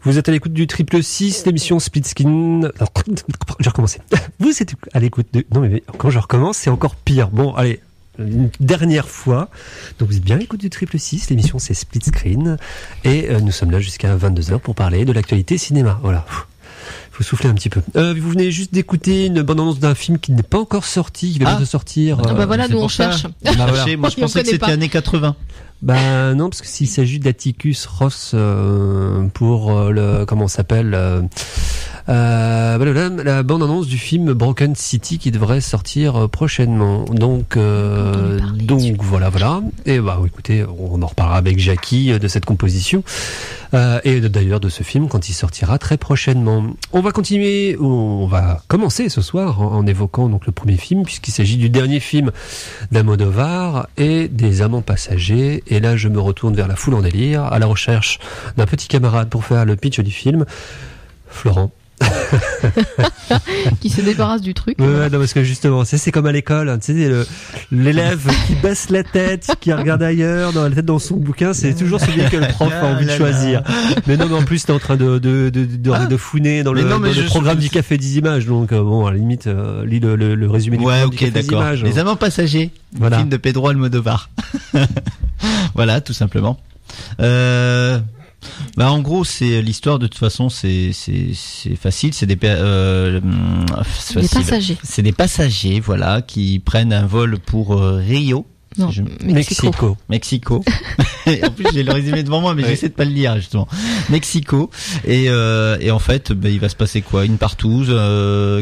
Vous êtes à l'écoute du Triple 6, l'émission Split Skin. Alors, j'ai recommencé. Vous êtes à l'écoute de... Non mais quand je recommence, c'est encore pire. Bon, allez, une dernière fois. Donc vous êtes bien à l'écoute du Triple 6, l'émission c'est Split Screen. Et nous sommes là jusqu'à 22h pour parler de l'actualité cinéma. Voilà. Faut souffler un petit peu. Vous venez juste d'écouter une bande-annonce d'un film qui n'est pas encore sorti, qui va bientôt sortir. Voilà, nous on cherche. Voilà. Moi je pensais que c'était années 80. Bah non, parce que s'il s'agit d'Atticus Ross pour le comment ça s'appelle la bande-annonce du film Broken City qui devrait sortir prochainement. Donc voilà. Et bah écoutez, on en reparlera avec Jackie de cette composition et d'ailleurs de ce film quand il sortira très prochainement. On va commencer ce soir en évoquant donc le premier film puisqu'il s'agit du dernier film d'Almodovar et des Amants passagers. Et là, je me retourne vers la foule en délire, à la recherche d'un petit camarade pour faire le pitch du film. Florent. Qui se débarrasse du truc. Ouais, non, parce que justement, c'est comme à l'école, hein, tu sais, l'élève qui baisse la tête, qui regarde ailleurs, dans la tête dans son bouquin, c'est toujours celui que le prof a envie de choisir. Mais non, mais en plus, t'es en train de fouiner dans le programme du Café des Images, donc bon, à la limite, lis le résumé du programme du Café des Images. Les Amants passagers, voilà. Film de Pedro Almodovar. Voilà, tout simplement. En gros, c'est l'histoire. De toute façon, c'est facile. C'est des passagers. C'est des passagers, voilà, qui prennent un vol pour Rio. Non, Mexico. Et en plus, j'ai le résumé devant moi, mais j'essaie de pas le lire justement. Mexico. Et en fait, il va se passer quoi? Une partouze.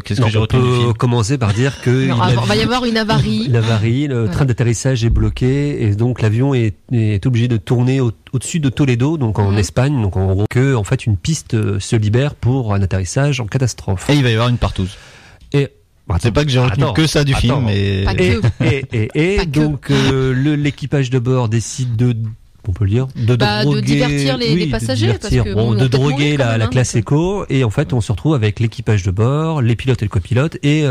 Qu'est-ce que j'ai retenu du film? Commencer par dire que il va y avoir une avarie. Le train d'atterrissage est bloqué et donc l'avion est obligé de tourner au-dessus de Toledo, donc en Espagne. Donc en gros que en fait une piste se libère pour un atterrissage en catastrophe. Et il va y avoir une partouze. C'est pas que j'ai retenu que ça du film, mais donc l'équipage de bord décide de divertir les passagers, de droguer la classe éco, et en fait on se retrouve avec l'équipage de bord, les pilotes et le copilote et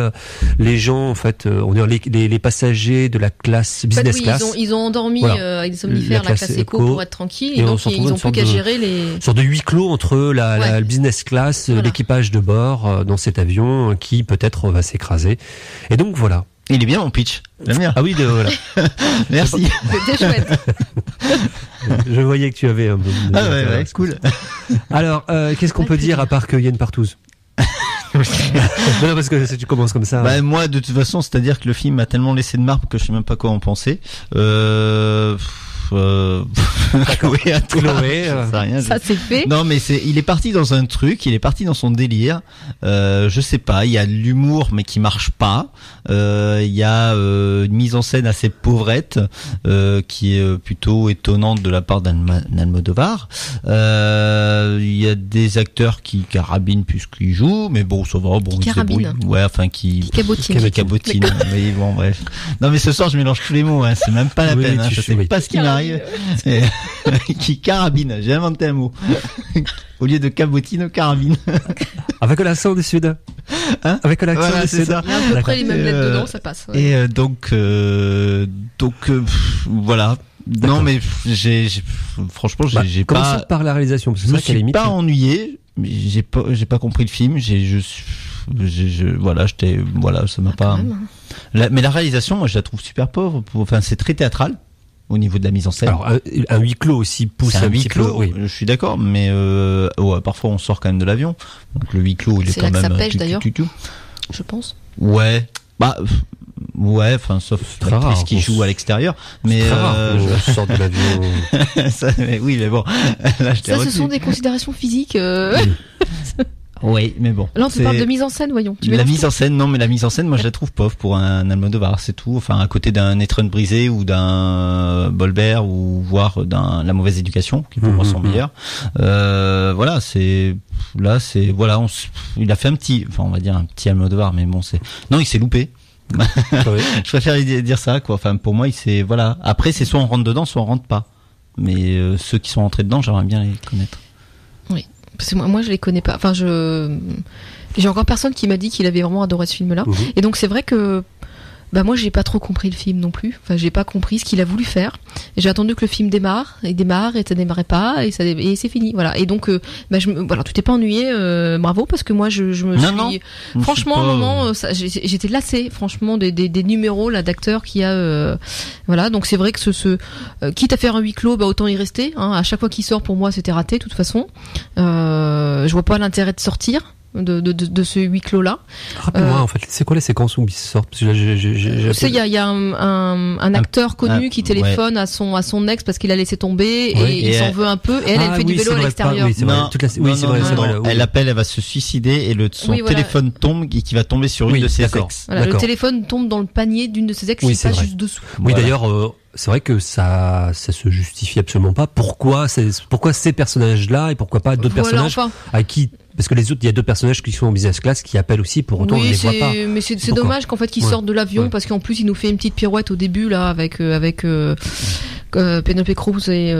les gens en fait on est les passagers de la classe business class. Ils ont endormi avec des somnifères la classe éco pour être tranquille et donc ils ont plus qu'à gérer les sorte de huis clos entre la business class, l'équipage de bord dans cet avion qui peut-être va s'écraser. Et donc voilà. Il est bien mon pitch. J'aime bien. Ah oui, voilà. Merci. C'était chouette. Je voyais que tu avais un peu. Ouais, cool. Alors, qu'est-ce qu'on peut dire à part qu'il y a une partouze? Non, parce que si tu commences comme ça. Moi, de toute façon, c'est-à-dire que le film m'a tellement laissé de marbre que je sais même pas quoi en penser. Chloé, à toi. Ça c'est fait. Non, mais il est parti dans un truc, il est parti dans son délire. Je sais pas, il y a de l'humour mais qui marche pas. Il y a une mise en scène assez pauvrette qui est plutôt étonnante de la part d'Almodovar. Il y a des acteurs qui carabinent puisqu'ils jouent, mais bon, ça va, bon, ils se débrouillent. Ouais, enfin qui cabotine. Mais bon, bref. Non, mais ce soir je mélange tous les mots, hein, c'est même pas la peine, hein, je sais pas ce qui m'arrive. Qui carabine, j'ai inventé un mot. Au lieu de cabotine, carabine. Avec l'accent du Sud. Hein? Avec l'accent du Sud. Il y a à peu près les mêmes lettres dedans, ça passe. Ouais. Et donc voilà. D'accord. Non mais franchement j'ai pas. Commençons par la réalisation. Parce que je me suis pas ennuyé. Mais j'ai pas compris le film. Voilà, ça m'a pas. Mais la réalisation, moi, je la trouve super pauvre. Enfin, c'est très théâtral. Au niveau de la mise en scène. Alors, un huis clos aussi pousse un petit peu. Oui. Je suis d'accord, mais parfois on sort quand même de l'avion. Donc le huis clos, il est quand même. C'est là que ça pêche d'ailleurs. Je pense. Ouais. Enfin, sauf l'actrice qui joue à l'extérieur. Mais je sors de l'avion. Oui, mais bon. Là, ce sont des considérations physiques. Oui, mais bon. Là, on te parle de mise en scène, voyons. La mise en scène, moi, je la trouve pauvre pour un Almodovar, c'est tout. Enfin, à côté d'un Étreinte brisé ou d'un Bolbert ou voire d'un La mauvaise éducation, qui pour moi sont meilleurs. Voilà, il a fait on va dire un petit Almodovar, mais bon, non, il s'est loupé. Je préfère dire ça, quoi. Enfin, pour moi, voilà. Après, c'est soit on rentre dedans, soit on rentre pas. Mais ceux qui sont rentrés dedans, j'aimerais bien les connaître. Oui. Parce que moi je les connais pas. Enfin, j'ai encore personne qui m'a dit qu'il avait vraiment adoré ce film-là. Et donc c'est vrai que moi j'ai pas trop compris le film non plus. Enfin, j'ai pas compris ce qu'il a voulu faire. J'ai attendu que le film démarre et ça démarrait pas et c'est fini. Voilà. Et donc voilà, tu t'es pas ennuyé, bravo, parce que moi je me suis franchement à un moment j'étais lassée franchement des numéros là d'acteurs qu'il y a voilà, donc c'est vrai que quitte à faire un huis clos, autant y rester, hein. À chaque fois qu'il sort, pour moi c'était raté de toute façon. Je vois pas l'intérêt de sortir de ce huis clos là. Rappelle-moi en fait, c'est quoi les séquences où ils sortent? Parce que là, il y a un acteur connu qui téléphone à son ex parce qu'il a laissé tomber et il s'en veut un peu, et elle fait du vélo à l'extérieur. Oui, c'est vrai. Elle appelle, elle va se suicider et son téléphone tombe et qui va tomber sur une de ses ex. Voilà, le téléphone tombe dans le panier d'une de ses ex qui passe juste dessous. Oui, d'ailleurs, c'est vrai que ça se justifie absolument pas. Pourquoi ces personnages-là et pourquoi pas d'autres personnages à qui? Parce que les autres, il y a deux personnages qui sont en business class qui appellent aussi, pour autant on les voit pas. Mais c'est dommage qu'en fait qu'ils sortent de l'avion, parce qu'en plus il nous fait une petite pirouette au début là avec Penelope Cruz et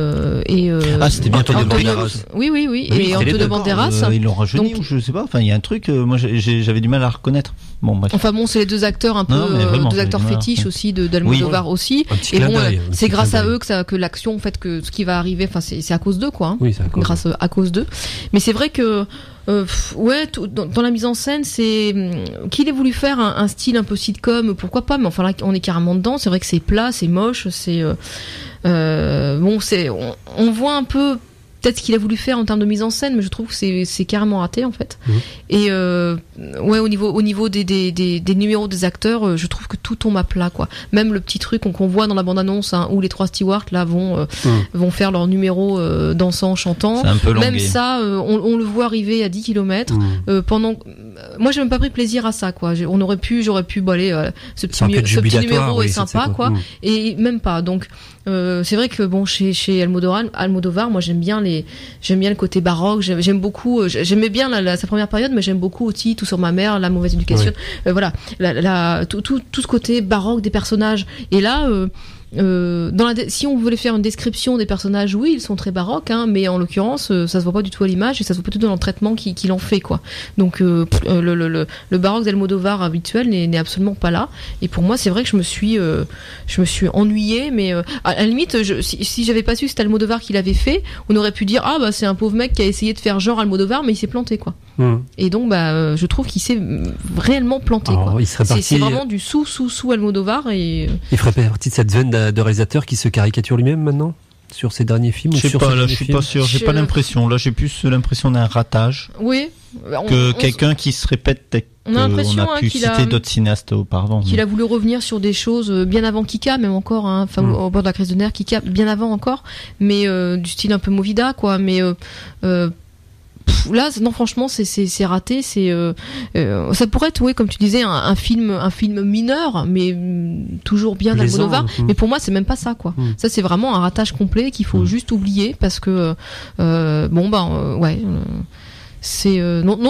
c'était bien Antonio Banderas. Oui, et Antonio Banderas. Ils l'ont rajeuni, ou je sais pas. Enfin, il y a un truc. Moi, j'avais du mal à reconnaître. Bon, bref. Enfin bon, c'est les deux acteurs un peu, deux acteurs fétiches aussi d'Almodovar aussi. Et bon, c'est grâce à eux que l'action, en fait, que ce qui va arriver, enfin, c'est à cause d'eux, quoi. Oui, c'est grâce à cause d'eux. Mais c'est vrai que dans la mise en scène, c'est qu'il ait voulu faire un style un peu sitcom, pourquoi pas, mais enfin là on est carrément dedans. C'est vrai que c'est plat, c'est moche, c'est on voit un peu peut-être ce qu'il a voulu faire en termes de mise en scène, mais je trouve que c'est carrément raté en fait. Et au niveau des numéros des acteurs, je trouve que tout tombe à plat, quoi. Même le petit truc qu'on voit dans la bande-annonce, hein, où les trois stewards là vont faire leur numéro dansant, chantant. C'est un peu longué. Même ça, on le voit arriver à 10 km. Moi j'ai même pas pris plaisir à ça, quoi. J'aurais pu ce petit numéro est sympa, quoi. Et même pas. Donc c'est vrai que bon, chez Almodovar, moi j'aime bien le côté baroque, j'aime beaucoup, j'aimais bien sa première période, mais j'aime beaucoup aussi Tout sur ma mère, La mauvaise éducation, voilà, tout ce côté baroque des personnages. Et là si on voulait faire une description des personnages, oui, ils sont très baroques, hein, mais en l'occurrence, ça se voit pas du tout à l'image et ça se voit pas du tout dans le traitement qu'il en fait, quoi. Donc le baroque d'Almodovar habituel n'est absolument pas là. Et pour moi, c'est vrai que je me suis ennuyée, mais à la limite, si j'avais pas su que c'était Almodovar qui l'avait fait, on aurait pu dire c'est un pauvre mec qui a essayé de faire genre Almodovar, mais il s'est planté, quoi. Et donc je trouve qu'il s'est réellement planté. Alors, quoi. C'est vraiment du sous Almodovar et il ferait partie de cette veine de réalisateur qui se caricature lui-même maintenant sur ses derniers films. Je sais pas, là, je suis pas sûr. J'ai pas l'impression. Là, j'ai plus l'impression d'un ratage. Oui. Quelqu'un qui se répète. On a l'impression pu citer d'autres cinéastes auparavant. Qu'il a voulu revenir sur des choses bien avant Kika, même encore, hein, au bord de la crise de nerfs, Kika bien avant encore, mais du style un peu Movida, quoi. Mais là, non, franchement, c'est raté. Ça pourrait être, comme tu disais, un film mineur, mais toujours bien d'Almodovar. Mais pour moi, c'est même pas ça, quoi. Ça, c'est vraiment un ratage complet qu'il faut juste oublier parce que non,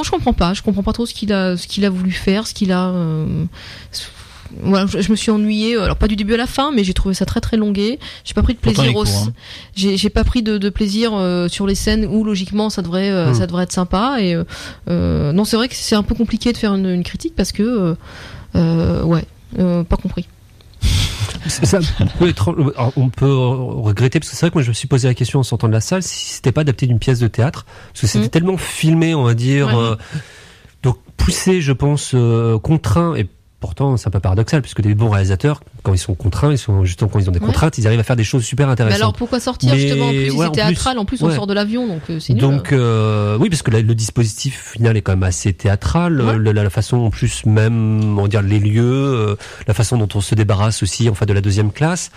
je comprends pas trop ce qu'il a voulu faire, ce qu'il a. Voilà, je me suis ennuyée, alors pas du début à la fin, mais j'ai trouvé ça très très longué. J'ai pas pris de plaisir j'ai pas pris de plaisir sur les scènes où logiquement ça devrait être sympa. Et non, c'est vrai que c'est un peu compliqué de faire une critique parce que pas compris. Ça peut être, on peut regretter parce que c'est vrai que moi je me suis posé la question en sortant de la salle si c'était pas adapté d'une pièce de théâtre parce que c'était tellement filmé, on va dire, donc poussé, je pense, contraint. Et pourtant, c'est un peu paradoxal, puisque les bons réalisateurs, quand ils sont contraints, quand ils ont des contraintes, ils arrivent à faire des choses super intéressantes. Mais alors pourquoi sortir justement? En plus, c'est théâtral, en plus on sort de l'avion, donc c'est nul. Donc oui, parce que le dispositif final est quand même assez théâtral, la façon en plus même, on va dire les lieux, la façon dont on se débarrasse aussi, en fait, de la deuxième classe.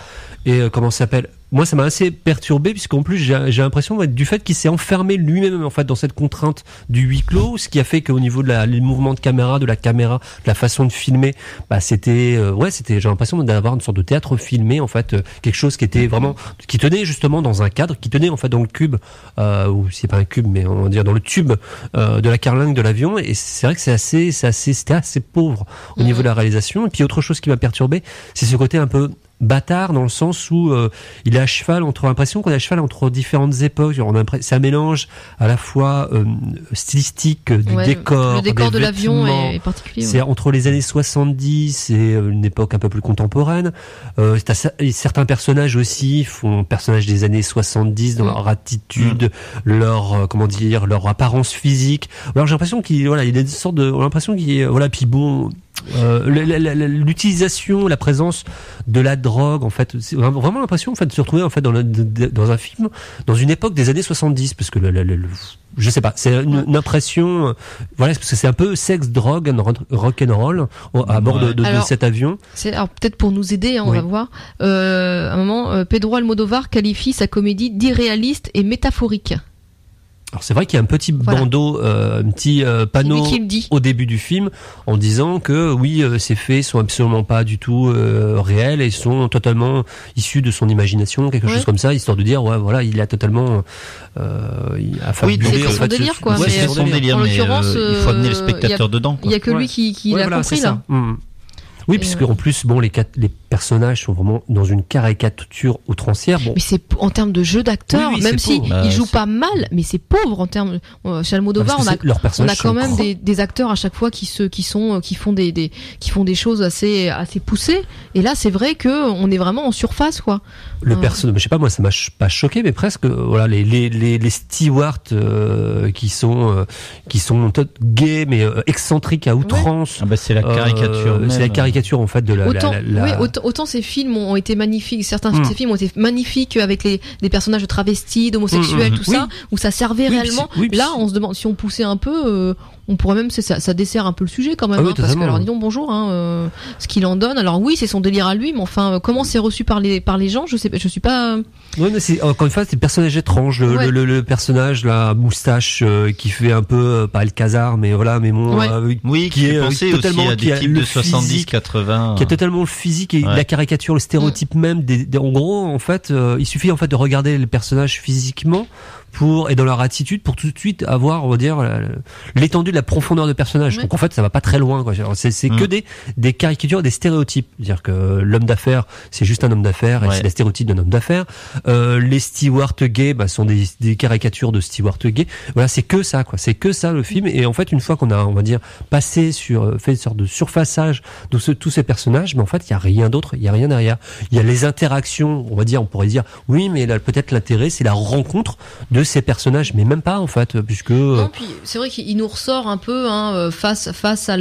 Et comment ça s'appelle? Moi, ça m'a assez perturbé, puisqu'en plus, j'ai l'impression du fait qu'il s'est enfermé lui-même, en fait, dans cette contrainte du huis clos, ce qui a fait qu'au niveau de les mouvements de caméra, de la façon de filmer, j'ai l'impression d'avoir une sorte de théâtre filmé, en fait, quelque chose qui était vraiment, qui tenait justement dans un cadre, qui tenait, en fait, dans le cube, ou c'est pas un cube, mais on va dire dans le tube, de la carlingue de l'avion. Et c'est vrai que c'était assez pauvre au niveau de la réalisation. Et puis, autre chose qui m'a perturbé, c'est ce côté un peu bâtard dans le sens où il est à cheval entre l'impression qu'on est à cheval entre différentes époques. C'est un mélange à la fois stylistique du décor, le décor de l'avion est particulier. C'est entre les années 70 et une époque un peu plus contemporaine. Certains personnages aussi font personnages des années 70 dans leur attitude, leur leur apparence physique. Alors j'ai l'impression qu'il il y a des sortes de puis bon. L'utilisation, la présence de la drogue, en fait, c'est vraiment l'impression en fait de se retrouver en fait dans un film dans une époque des années 70, parce que je sais pas, c'est une impression, parce que c'est un peu sexe, drogue, rock and roll à bord de cet avion. Alors peut-être pour nous aider, on va voir. À un moment, Pedro Almodóvar qualifie sa comédie d'irréaliste et métaphorique. Alors c'est vrai qu'il y a un petit bandeau, un petit panneau au début du film en disant que ces faits sont absolument pas du tout réels et sont totalement issus de son imagination, quelque chose comme ça, histoire de dire il a totalement c'est son délire quoi. C'est son délire, mais il faut amener le spectateur dedans. Il y a que lui qui l'a compris là. Oui, puisque en plus, les personnages sont vraiment dans une caricature outrancière. Mais c'est en termes de jeu d'acteur, même si ils jouent pas mal, mais c'est pauvre en termes. Chez Almodóvar, on a quand même des acteurs à chaque fois qui font des choses assez poussées. Et là, c'est vrai que on est vraiment en surface, quoi. Le personnage, je sais pas, moi, ça m'a pas choqué, mais presque. Les stewards qui sont gays, mais excentriques à outrance. C'est la caricature. C'est la caricature en fait de autant ces films ont été magnifiques, certains de ces films ont été magnifiques avec des personnages travestis, d'homosexuels, tout ça, où ça servait réellement. Là, on se demande si on poussait un peu, on pourrait même, ça dessert un peu le sujet quand même, parce que alors dis donc bonjour, ce qu'il en donne. Alors oui, c'est son délire à lui, mais enfin, comment c'est reçu par les gens, je sais pas, je suis pas. Oui, mais c'est encore une fois, c'est le personnage étrange, le personnage la moustache qui fait un peu pas Alcazar, mais mais bon, qui est totalement aussi à des types de 70-80, qui a totalement le physique et la caricature, le stéréotype même. En gros, en fait, il suffit en fait de regarder les personnages physiquement et dans leur attitude pour tout de suite avoir, on va dire, l'étendue de la profondeur de personnage. Donc en fait, ça va pas très loin, quoi. C'est que des caricatures, des stéréotypes. C'est-à-dire que l'homme d'affaires, c'est juste un homme d'affaires et c'est la stéréotype d'un homme d'affaires. Les stewards gays, sont des caricatures de stewards gays. Voilà, c'est que ça, quoi. C'est que ça le film. Et en fait, une fois qu'on a, on va dire, fait une sorte de surfaçage de tous ces personnages, mais en fait, il y a rien d'autre, il y a rien derrière. Il y a les interactions, on pourrait dire, oui, mais là, peut-être l'intérêt, c'est la rencontre de ces personnages, mais même pas en fait, puisque. Non, puis c'est vrai qu'il nous ressort un peu face à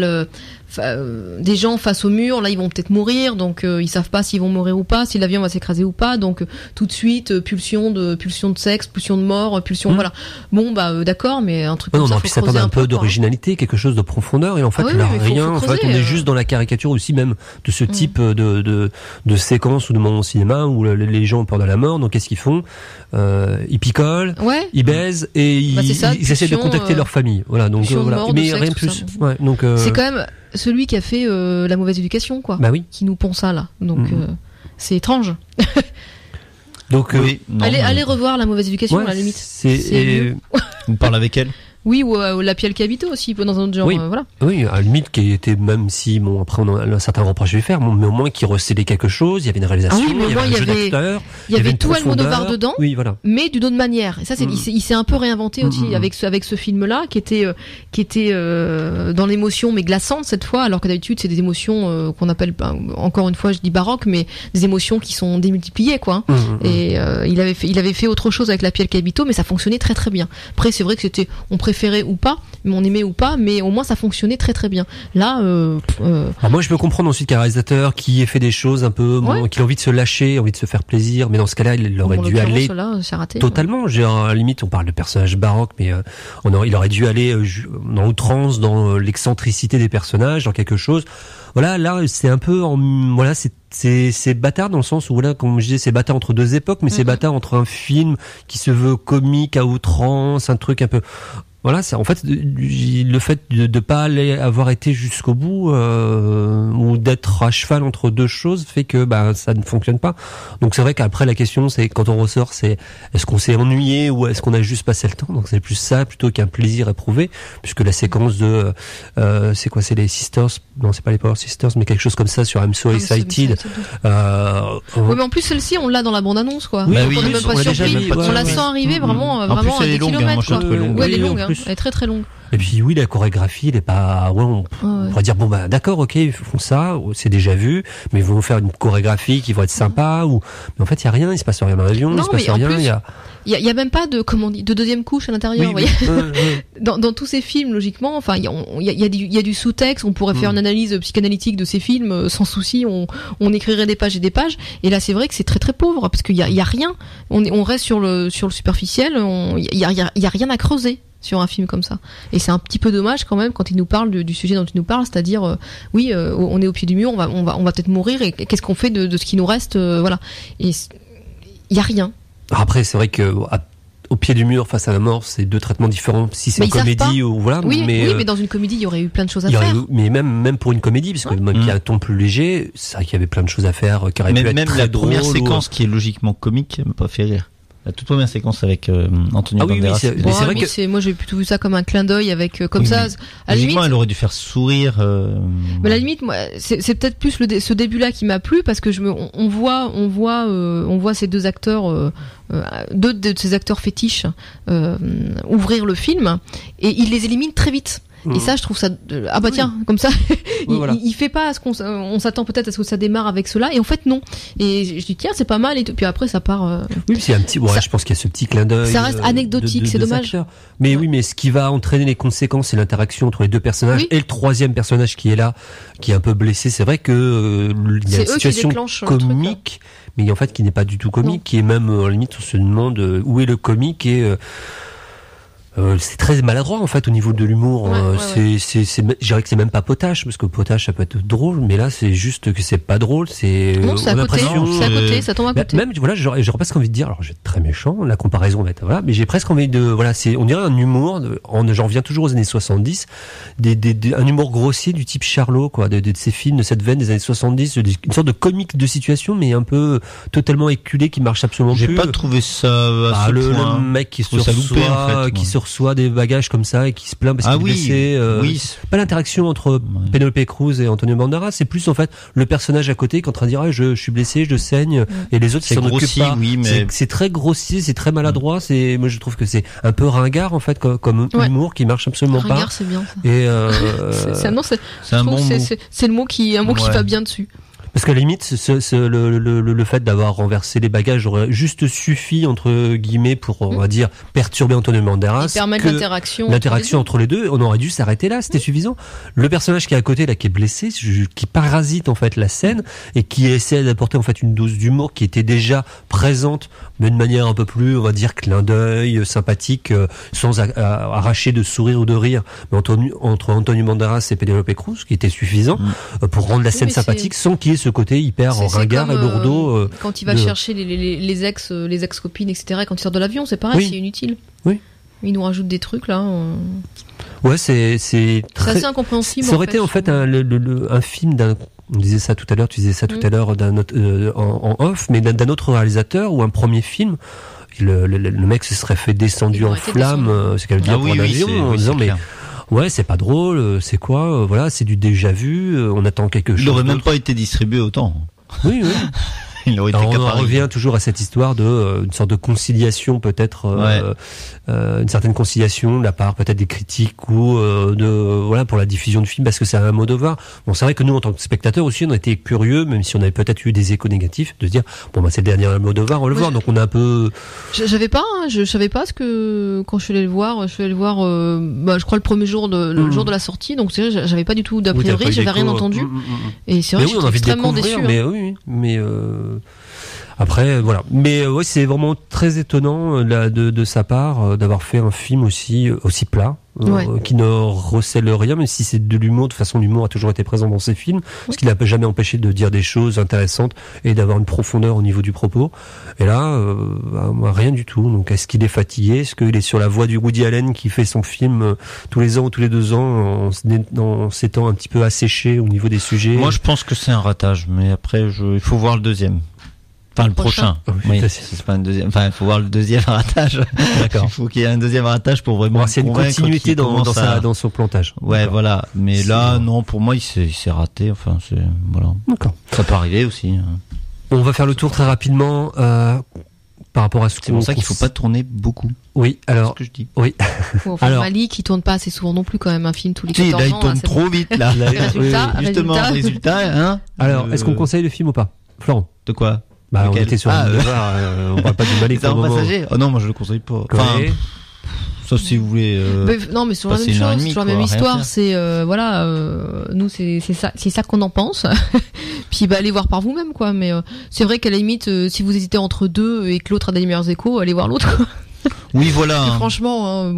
des gens face au mur. Là, ils vont peut-être mourir, donc ils savent pas s'ils vont mourir ou pas, si l'avion va s'écraser ou pas. Donc tout de suite, pulsion de sexe, pulsion de mort, pulsion. Voilà. Bon, d'accord, mais un truc comme ça. Puis ça demande un peu d'originalité, quelque chose de profondeur, et en fait, il n'y a rien. En fait, on est juste dans la caricature aussi même de ce type de séquence ou de moment au cinéma où les gens ont peur de la mort. Donc qu'est-ce qu'ils font? Ils picolent, ils baisent et ils essaient de contacter leur famille. Voilà. Donc voilà. Mais rien de plus. Donc c'est quand même celui qui a fait La Mauvaise Éducation, quoi. Qui nous pond ça là. Donc c'est étrange. Donc allez revoir La Mauvaise Éducation, à la limite. On parle avec elle. Oui, ou La Pielle qui habitait aussi, dans un autre genre, voilà. Oui, à la limite, qui était, même si, après, on a un certain reproche à lui faire, mais au moins, qui recélait quelque chose, il y avait une réalisation, il y avait un jeu d'acteur, il y avait tout Almodóvar dedans, voilà. Mais d'une autre manière. Et ça, il s'est un peu réinventé aussi avec ce film-là, qui était dans l'émotion, mais glaçante cette fois, alors que d'habitude, c'est des émotions, qu'on appelle, encore une fois, je dis baroque, mais des émotions qui sont démultipliées, quoi. Et, il avait fait autre chose avec La Pielle qui habitait, mais ça fonctionnait très très bien. Après, c'est vrai que on préférait ou pas, mais on aimait ou pas, mais au moins ça fonctionnait très très bien. Là, alors moi je peux comprendre ensuite qu'un réalisateur qui ait fait des choses un peu, qui a envie de se lâcher, envie de se faire plaisir, mais dans ce cas-là, il aurait dû aller totalement. À la limite, on parle de personnages baroques, mais il aurait dû aller dans outrance, dans l'excentricité des personnages, dans quelque chose. Voilà, là c'est un peu c'est bâtard dans le sens où comme je disais, c'est bâtard entre deux époques, mais c'est bâtard entre un film qui se veut comique à outrance, un truc un peu Voilà, c'est en fait le fait de pas avoir été jusqu'au bout ou d'être à cheval entre deux choses fait que ça ne fonctionne pas. Donc c'est vrai qu'après la question c'est quand on ressort, c'est est-ce qu'on s'est ennuyé ou est-ce qu'on a juste passé le temps. Donc c'est plus ça plutôt qu'un plaisir éprouvé, puisque la séquence de c'est les Sisters, non c'est pas les Power Sisters mais quelque chose comme ça sur I'm So Excited. Oui, mais en plus celle-ci on l'a dans la bande annonce quoi. Oui, on n'est même pas surpris, on la sent arriver vraiment à des kilomètres quoi. Ouais, elle est longue. Elle est très très longue. Et puis oui, la chorégraphie, elle est pas. Ouais, on pourrait dire d'accord, ok, ils font ça, c'est déjà vu, mais ils vont faire une chorégraphie qui va être sympa ou. Mais en fait, il y a rien, il se passe rien dans l'avion, il se passe rien. Il y a même pas de deuxième couche à l'intérieur. Oui, dans tous ces films, logiquement, enfin, il y a du sous-texte. On pourrait faire une analyse psychanalytique de ces films sans souci. On écrirait des pages et des pages. Et là, c'est vrai que c'est très très pauvre parce qu'il y a rien. On reste sur le superficiel. Il y a rien à creuser sur un film comme ça. Et c'est un petit peu dommage quand même quand il nous parle du sujet dont il nous parle, c'est-à-dire on est au pied du mur, on va peut-être mourir et qu'est-ce qu'on fait de ce qui nous reste, voilà. Et il y a rien. Après c'est vrai que au pied du mur face à la mort, c'est deux traitements différents si c'est une comédie ou voilà. Oui, mais dans une comédie, il y aurait eu plein de choses à faire. Mais même pour une comédie, parce que même qu'il y a un ton plus léger, c'est vrai qu'il y avait plein de choses à faire qui auraient pu être très drôles. Même la première séquence qui est logiquement comique m'a pas fait rire. La toute première séquence avec Antonio Banderas. C'est vrai que moi j'ai plutôt vu ça comme un clin d'œil avec comme ça. À la limite, elle aurait dû faire sourire. Mais à la limite, moi, c'est peut-être plus ce début-là qui m'a plu parce que on voit ces deux acteurs, deux de ces acteurs fétiches ouvrir le film et il les élimine très vite. Et ça, je trouve ça tiens, comme ça, il fait pas à ce on s'attend peut-être à ce que ça démarre avec cela, et en fait non. Et je dis tiens, c'est pas mal, et tout. Puis après ça part. Oui, c'est un petit. Je pense qu'il y a ce petit clin d'œil. Ça reste anecdotique, c'est dommage. Mais oui, mais ce qui va entraîner les conséquences, c'est l'interaction entre les deux personnages et le troisième personnage qui est là, qui est un peu blessé. C'est vrai que il y a une situation comique, mais en fait qui n'est pas du tout comique, qui est même à la limite on se demande où est le comique et c'est très maladroit en fait au niveau de l'humour. Je dirais que c'est même pas potache parce que potache ça peut être drôle, mais là c'est juste que c'est pas drôle. C'est c'est à côté, ça tombe à côté. Même voilà, j'aurais presque envie de dire, alors je vais être très méchant, la comparaison va être mais j'ai presque envie de on dirait un humour. J'en reviens toujours aux années 70, un humour grossier du type Charlot quoi, de ces films de cette veine des années 70, une sorte de comique de situation mais un peu totalement éculé qui marche absolument plus. J'ai pas trouvé ça à ce point. Le mec qui se reçoit des bagages comme ça et qui se plaint parce qu'il est blessé. Pas l'interaction entre Penelope Cruz et Antonio Banderas, c'est plus en fait le personnage à côté qui est en train de dire je suis blessé, je saigne et les autres qui s'en occupent pas. C'est très grossier, c'est très maladroit, moi je trouve que c'est un peu ringard en fait comme humour qui marche absolument pas. Ringard, c'est bien ça. Et c'est le mot qui va bien dessus. Parce qu'à la limite, le fait d'avoir renversé les bagages aurait juste suffi, entre guillemets, pour, on va dire, perturber Antonio Banderas. Et permettre l'interaction entre les deux. On aurait dû s'arrêter là, c'était suffisant. Le personnage qui est à côté, là, qui est blessé, qui parasite, en fait, la scène, et qui essaie d'apporter, en fait, une dose d'humour qui était déjà présente, mais de manière un peu plus, on va dire, clin d'œil, sympathique, sans arracher de sourire ou de rire. Mais entre Antonio Banderas et Penelope Cruz, qui était suffisant, pour rendre la scène sympathique, sans qu'il y ait ce côté hyper ringard et lourdeau. Quand il va chercher les ex-copines, etc., quand il sort de l'avion, c'est pareil, c'est inutile. Oui. Il nous rajoute des trucs, là. Ouais, c'est assez incompréhensible. Ça aurait été, en fait, un film d'un. On disait ça tout à l'heure, tu disais ça tout à l'heure en off, mais d'un autre réalisateur ou un premier film. Le mec se serait fait descendu en flammes, c'est qu'elle dit pour un avion, en disant mais. Ouais, c'est pas drôle, c'est quoi, voilà, c'est du déjà vu, on attend quelque chose. Il aurait même pas été distribué autant. Oui. Il aurait été on revient toujours à cette histoire de une sorte de conciliation peut-être, une certaine conciliation de la part peut-être des critiques ou pour la diffusion du film parce que c'est un Almodovar. Bon, c'est vrai que nous en tant que spectateurs aussi on a été curieux, même si on avait peut-être eu des échos négatifs, de se dire c'est le dernier Almodovar, on va le voir, donc on a un peu. Je savais pas ce que quand je suis allé le voir, je crois le premier jour le jour de la sortie, donc c'est vrai, j'avais pas du tout d'a priori, j'avais rien entendu, et c'est vrai que j'étais extrêmement déçu. Mais Après, voilà. Mais ouais, c'est vraiment très étonnant de sa part d'avoir fait un film aussi plat. Qui ne recèle rien, même si c'est de l'humour. De toute façon, l'humour a toujours été présent dans ses films, parce qu'il n'a jamais empêché de dire des choses intéressantes et d'avoir une profondeur au niveau du propos. Et là, rien du tout. Donc, est-ce qu'il est fatigué? Est-ce qu'il est sur la voie du Woody Allen qui fait son film tous les ans ou tous les 2 ans en s'étant un petit peu asséché au niveau des sujets? Moi, je pense que c'est un ratage, mais après, il faut voir le deuxième. Enfin, le prochain. Oui, c'est pas un deuxième. Enfin, il faut voir le deuxième ratage. D'accord. Il faut qu'il y ait un deuxième ratage pour vraiment. C'est une continuité dans son plantage. Ouais, d'accord. Voilà. Mais là, non, pour moi, il s'est raté. Enfin, voilà. D'accord. Ça peut arriver aussi. On va faire le tour très rapidement, par rapport à ce C'est pour ça qu'il faut pas tourner beaucoup. Oui, alors. C'est ce que je dis. Oui. Alors. Malik, il tourne pas assez souvent non plus, quand même, un film tous les 14 ans. Là, il tourne trop vite, là. Résultat. Alors, est-ce qu'on conseille le film ou pas? Florent? De quoi? On était sur le devoir, on parle pas du Malik pour le moment. Passager. Oh non, moi je le conseille pas. Enfin, sauf si vous voulez. Non, mais sur la même chose, sur la même histoire, c'est nous c'est ça qu'on en pense. Puis allez voir par vous-même, quoi. Mais c'est vrai qu'à la limite, si vous hésitez entre deux et que l'autre a des meilleurs échos, allez voir l'autre. Oui, voilà. Franchement,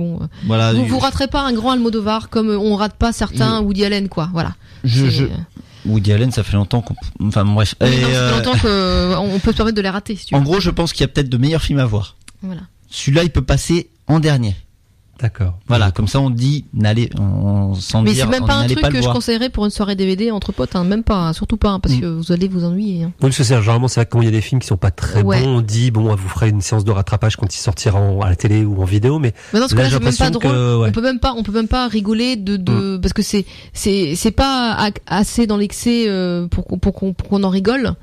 voilà. Vous raterez pas un grand Almodovar comme on rate pas certains Woody Allen, quoi. Voilà. Woody Allen, ça fait longtemps enfin bref. Ça fait longtemps qu'on peut se permettre de les rater. Si tu veux. En gros, je pense qu'il y a peut-être de meilleurs films à voir. Voilà. Celui-là, il peut passer en dernier. D'accord. Voilà, comme ça on dit, on s'en dit. Mais c'est même pas un truc que je conseillerais pour une soirée DVD entre potes, même pas, surtout pas, parce que vous allez vous ennuyer. Oui, parce que généralement, c'est vrai que quand il y a des films qui sont pas très bons, on dit, vous ferez une séance de rattrapage quand il sortira à la télé ou en vidéo, mais dans ce cas-là, c'est même pas drôle. On peut même pas rigoler parce que c'est pas assez dans l'excès pour qu'on en rigole.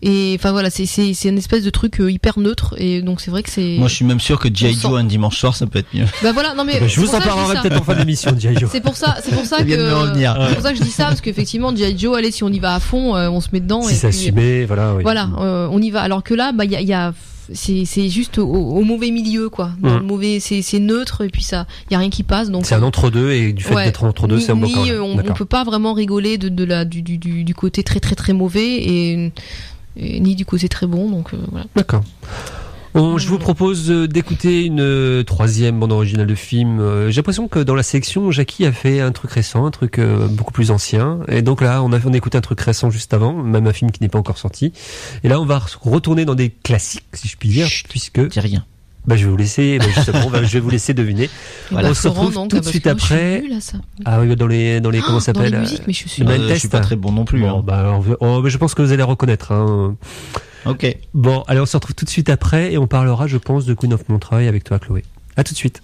Et enfin voilà, c'est une espèce de truc hyper neutre, et donc c'est vrai que c'est. Moi, je suis même sûr que G.I. Joe un dimanche soir, ça peut être mieux. Bah voilà, non mais je vous en parlerai peut-être en fin d'émission, G.I. Joe. C'est pour ça que je dis ça, parce qu'effectivement G.I. Joe, allez, si on y va à fond, on se met dedans. Si c'est assumé, voilà. Oui. Voilà, on y va. Alors que là, c'est juste au mauvais milieu, quoi. Dans le mauvais, c'est neutre, et puis ça, y a rien qui passe. Donc c'est un entre-deux, et du fait d'être entre-deux, c'est un bon quand même. On peut pas vraiment rigoler du côté très très très mauvais et ni du côté très bon, donc voilà. D'accord. Je vous propose d'écouter une troisième bande originale de film. J'ai l'impression que dans la sélection, Jackie a fait un truc récent, un truc beaucoup plus ancien. Et donc là, on a écouté un truc récent juste avant, même un film qui n'est pas encore sorti. Et là, on va retourner dans des classiques, si je puis dire, puisque... Dis rien. Je vais vous laisser, justement, je vais vous laisser deviner. Voilà. On se retrouve tout de suite après. Ah oui, dans les comment ça s'appelle? Dans les musiques, mais je suis pas très bon non plus. Je pense que vous allez reconnaître, hein. Ok. Bon, allez, on se retrouve tout de suite après et on parlera, je pense, de Queen of Montreuil avec toi, Chloé. À tout de suite.